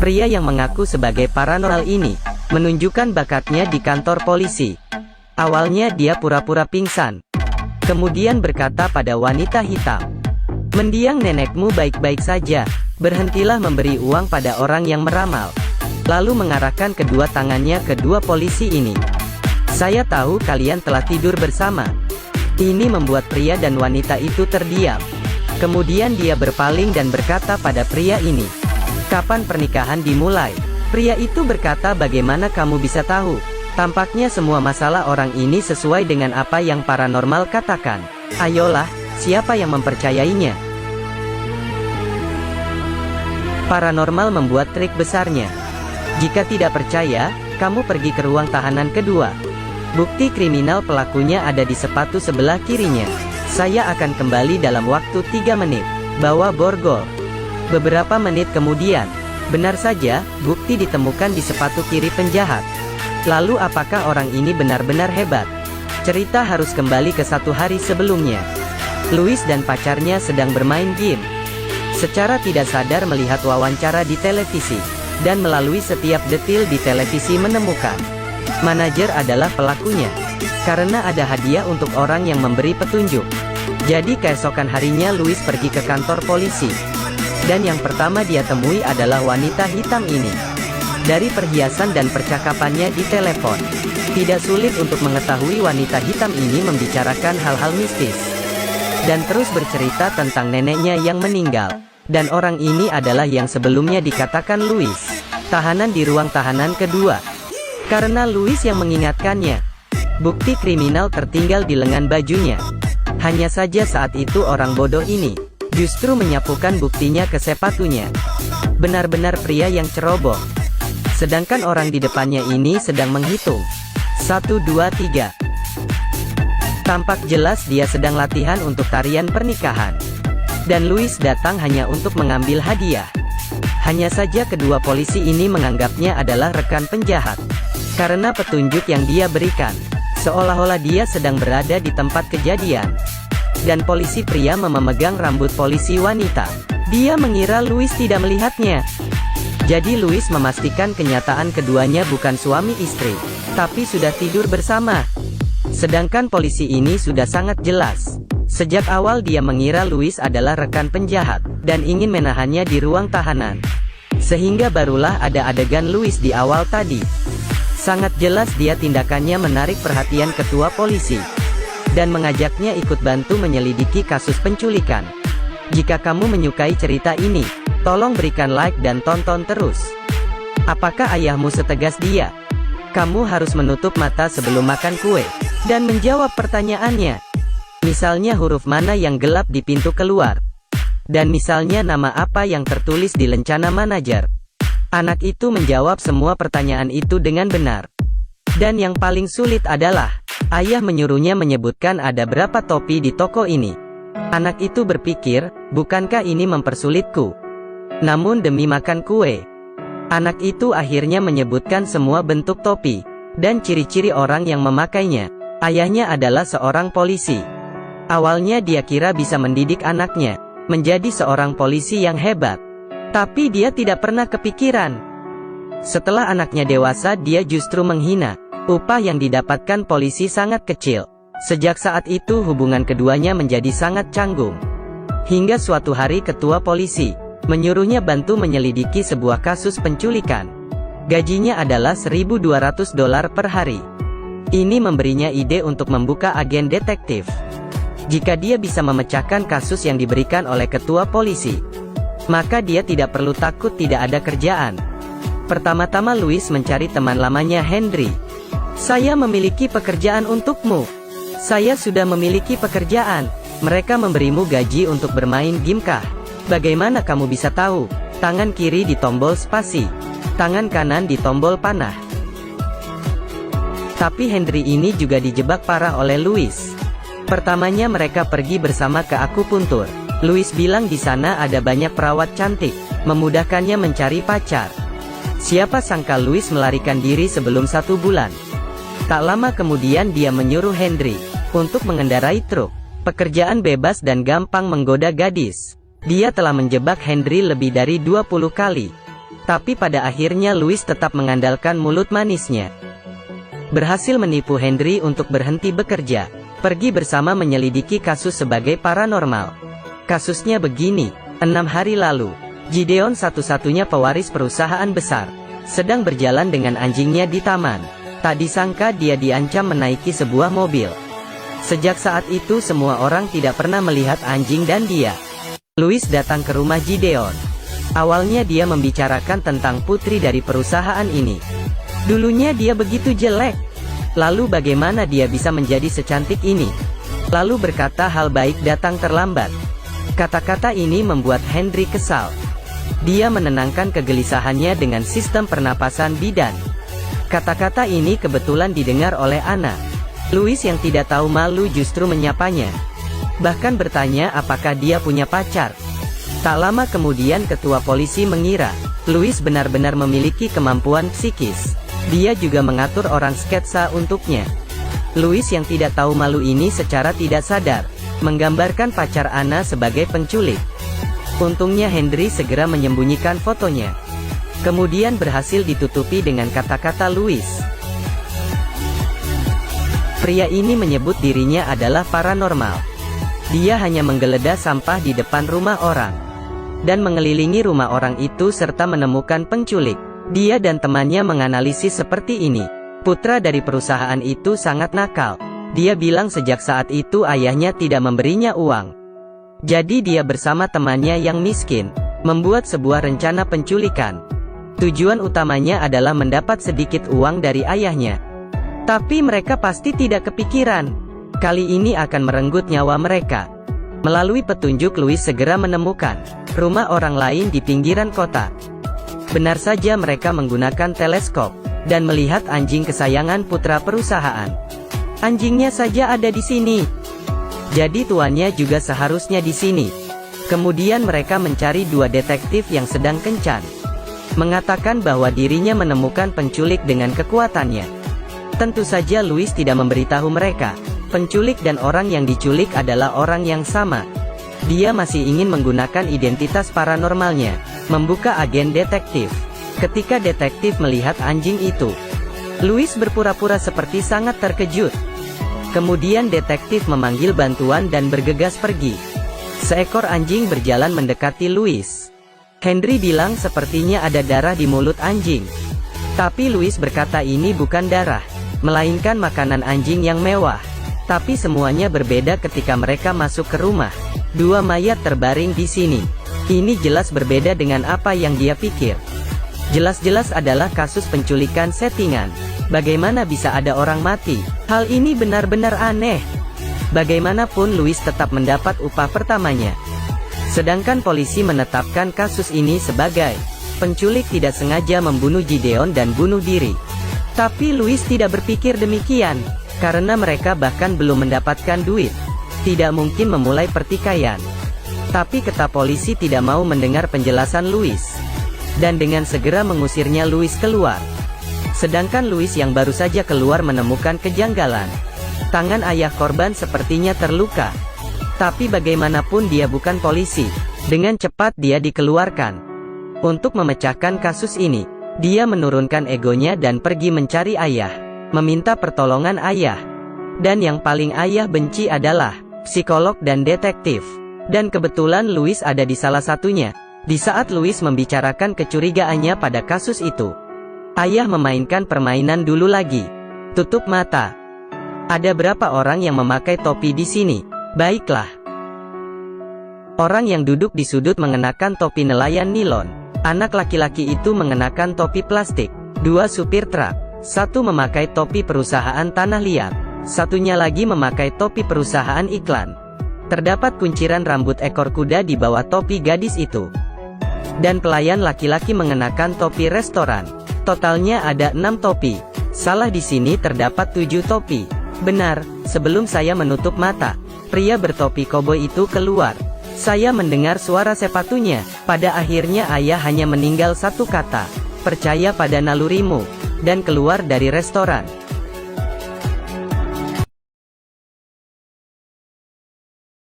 Pria yang mengaku sebagai paranormal ini menunjukkan bakatnya di kantor polisi. Awalnya dia pura-pura pingsan, kemudian berkata pada wanita hitam, "Mendiang nenekmu baik-baik saja, berhentilah memberi uang pada orang yang meramal." Lalu mengarahkan kedua tangannya ke dua polisi ini. "Saya tahu kalian telah tidur bersama." Ini membuat pria dan wanita itu terdiam. Kemudian dia berpaling dan berkata pada pria ini, "Kapan pernikahan dimulai?" Pria itu berkata, "Bagaimana kamu bisa tahu? Tampaknya semua masalah orang ini sesuai dengan apa yang paranormal katakan. Ayolah, siapa yang mempercayainya?" Paranormal membuat trik besarnya. "Jika tidak percaya, kamu pergi ke ruang tahanan kedua. Bukti kriminal pelakunya ada di sepatu sebelah kirinya. Saya akan kembali dalam waktu 3 menit. Bawa borgol." Beberapa menit kemudian, benar saja, bukti ditemukan di sepatu kiri penjahat. Lalu apakah orang ini benar-benar hebat? Cerita harus kembali ke 1 hari sebelumnya. Louis dan pacarnya sedang bermain game. Secara tidak sadar melihat wawancara di televisi, dan melalui setiap detil di televisi menemukan manajer adalah pelakunya. Karena ada hadiah untuk orang yang memberi petunjuk. Jadi keesokan harinya Louis pergi ke kantor polisi. Dan yang pertama dia temui adalah wanita hitam ini. Dari perhiasan dan percakapannya di telepon, tidak sulit untuk mengetahui wanita hitam ini membicarakan hal-hal mistis. Dan terus bercerita tentang neneknya yang meninggal. Dan orang ini adalah yang sebelumnya dikatakan Louis, tahanan di ruang tahanan kedua. Karena Louis yang mengingatkannya, bukti kriminal tertinggal di lengan bajunya. Hanya saja saat itu orang bodoh ini justru menyapukan buktinya ke sepatunya. Benar-benar pria yang ceroboh. Sedangkan orang di depannya ini sedang menghitung. 1, 2, 3. Tampak jelas dia sedang latihan untuk tarian pernikahan. Dan Louis datang hanya untuk mengambil hadiah. Hanya saja kedua polisi ini menganggapnya adalah rekan penjahat. Karena petunjuk yang dia berikan, seolah-olah dia sedang berada di tempat kejadian. Dan polisi pria memegang rambut polisi wanita. Dia mengira Louis tidak melihatnya. Jadi Louis memastikan kenyataan keduanya bukan suami istri, tapi sudah tidur bersama. Sedangkan polisi ini sudah sangat jelas. Sejak awal dia mengira Louis adalah rekan penjahat, dan ingin menahannya di ruang tahanan. Sehingga barulah ada adegan Louis di awal tadi. Sangat jelas dia tindakannya menarik perhatian ketua polisi. Dan mengajaknya ikut bantu menyelidiki kasus penculikan. Jika kamu menyukai cerita ini, tolong berikan like dan tonton terus. Apakah ayahmu setegas dia? Kamu harus menutup mata sebelum makan kue, dan menjawab pertanyaannya. Misalnya huruf mana yang gelap di pintu keluar. Dan misalnya nama apa yang tertulis di lencana manajer. Anak itu menjawab semua pertanyaan itu dengan benar. Dan yang paling sulit adalah, ayah menyuruhnya menyebutkan ada berapa topi di toko ini. Anak itu berpikir, bukankah ini mempersulitku? Namun demi makan kue, anak itu akhirnya menyebutkan semua bentuk topi, dan ciri-ciri orang yang memakainya. Ayahnya adalah seorang polisi. Awalnya dia kira bisa mendidik anaknya menjadi seorang polisi yang hebat. Tapi dia tidak pernah kepikiran. Setelah anaknya dewasa dia justru menghina. Upah yang didapatkan polisi sangat kecil. Sejak saat itu hubungan keduanya menjadi sangat canggung. Hingga suatu hari ketua polisi menyuruhnya bantu menyelidiki sebuah kasus penculikan. Gajinya adalah $1.200 per hari. Ini memberinya ide untuk membuka agen detektif. Jika dia bisa memecahkan kasus yang diberikan oleh ketua polisi, maka dia tidak perlu takut tidak ada kerjaan. Pertama-tama Louis mencari teman lamanya Henry. "Saya memiliki pekerjaan untukmu. Saya sudah memiliki pekerjaan. Mereka memberimu gaji untuk bermain game kah? Bagaimana kamu bisa tahu?" Tangan kiri di tombol spasi, tangan kanan di tombol panah. Tapi Henry ini juga dijebak parah oleh Louis. Pertamanya mereka pergi bersama ke akupuntur. Louis bilang di sana ada banyak perawat cantik, memudahkannya mencari pacar. Siapa sangka Louis melarikan diri sebelum 1 bulan. Tak lama kemudian dia menyuruh Henry untuk mengendarai truk. Pekerjaan bebas dan gampang menggoda gadis. Dia telah menjebak Henry lebih dari 20 kali. Tapi pada akhirnya Louis tetap mengandalkan mulut manisnya. Berhasil menipu Henry untuk berhenti bekerja, pergi bersama menyelidiki kasus sebagai paranormal. Kasusnya begini, 6 hari lalu, Gideon, satu-satunya pewaris perusahaan besar, sedang berjalan dengan anjingnya di taman. Tak disangka dia diancam menaiki sebuah mobil. Sejak saat itu semua orang tidak pernah melihat anjing dan dia. Louis datang ke rumah Gideon. Awalnya dia membicarakan tentang putri dari perusahaan ini. Dulunya dia begitu jelek. Lalu bagaimana dia bisa menjadi secantik ini? Lalu berkata hal baik datang terlambat. Kata-kata ini membuat Henry kesal. Dia menenangkan kegelisahannya dengan sistem pernapasan bidan. Kata-kata ini kebetulan didengar oleh Anna. Louis yang tidak tahu malu justru menyapanya. Bahkan bertanya apakah dia punya pacar. Tak lama kemudian ketua polisi mengira Louis benar-benar memiliki kemampuan psikis. Dia juga mengatur orang sketsa untuknya. Louis yang tidak tahu malu ini secara tidak sadar menggambarkan pacar Anna sebagai penculik. Untungnya Henry segera menyembunyikan fotonya. Kemudian berhasil ditutupi dengan kata-kata Louis. Pria ini menyebut dirinya adalah paranormal. Dia hanya menggeledah sampah di depan rumah orang dan mengelilingi rumah orang itu serta menemukan penculik. Dia dan temannya menganalisis seperti ini. Putra dari perusahaan itu sangat nakal. Dia bilang sejak saat itu ayahnya tidak memberinya uang. Jadi dia bersama temannya yang miskin membuat sebuah rencana penculikan. Tujuan utamanya adalah mendapat sedikit uang dari ayahnya. Tapi mereka pasti tidak kepikiran kali ini akan merenggut nyawa mereka. Melalui petunjuk Louis segera menemukan rumah orang lain di pinggiran kota. Benar saja mereka menggunakan teleskop dan melihat anjing kesayangan putra perusahaan. Anjingnya saja ada di sini. Jadi tuannya juga seharusnya di sini. Kemudian mereka mencari 2 detektif yang sedang kencan, mengatakan bahwa dirinya menemukan penculik dengan kekuatannya. Tentu saja Louis tidak memberitahu mereka. Penculik dan orang yang diculik adalah orang yang sama. Dia masih ingin menggunakan identitas paranormalnya, membuka agen detektif. Ketika detektif melihat anjing itu, Louis berpura-pura seperti sangat terkejut. Kemudian detektif memanggil bantuan dan bergegas pergi. Seekor anjing berjalan mendekati Louis. Henry bilang sepertinya ada darah di mulut anjing. Tapi Louis berkata ini bukan darah, melainkan makanan anjing yang mewah. Tapi semuanya berbeda ketika mereka masuk ke rumah. 2 mayat terbaring di sini. Ini jelas berbeda dengan apa yang dia pikir. Jelas-jelas adalah kasus penculikan settingan. Bagaimana bisa ada orang mati? Hal ini benar-benar aneh. Bagaimanapun Louis tetap mendapat upah pertamanya. Sedangkan polisi menetapkan kasus ini sebagai penculik tidak sengaja membunuh Gideon dan bunuh diri. Tapi Louis tidak berpikir demikian. Karena mereka bahkan belum mendapatkan duit, tidak mungkin memulai pertikaian. Tapi ketua polisi tidak mau mendengar penjelasan Louis, dan dengan segera mengusirnya Louis keluar. Sedangkan Louis yang baru saja keluar menemukan kejanggalan. Tangan ayah korban sepertinya terluka. Tapi bagaimanapun dia bukan polisi. Dengan cepat dia dikeluarkan. Untuk memecahkan kasus ini, dia menurunkan egonya dan pergi mencari ayah. Meminta pertolongan ayah. Dan yang paling ayah benci adalah psikolog dan detektif. Dan kebetulan Louis ada di salah satunya. Di saat Louis membicarakan kecurigaannya pada kasus itu, ayah memainkan permainan dulu lagi. Tutup mata. Ada berapa orang yang memakai topi di sini? Baiklah. Orang yang duduk di sudut mengenakan topi nelayan nilon. Anak laki-laki itu mengenakan topi plastik. 2 supir truk. 1 memakai topi perusahaan tanah liat. Satunya lagi memakai topi perusahaan iklan. Terdapat kunciran rambut ekor kuda di bawah topi gadis itu. Dan pelayan laki-laki mengenakan topi restoran. Totalnya ada 6 topi. Salah di sini terdapat 7 topi. Benar, sebelum saya menutup mata, pria bertopi koboi itu keluar. Saya mendengar suara sepatunya. Pada akhirnya ayah hanya meninggal 1 kata. Percaya pada nalurimu. Dan keluar dari restoran.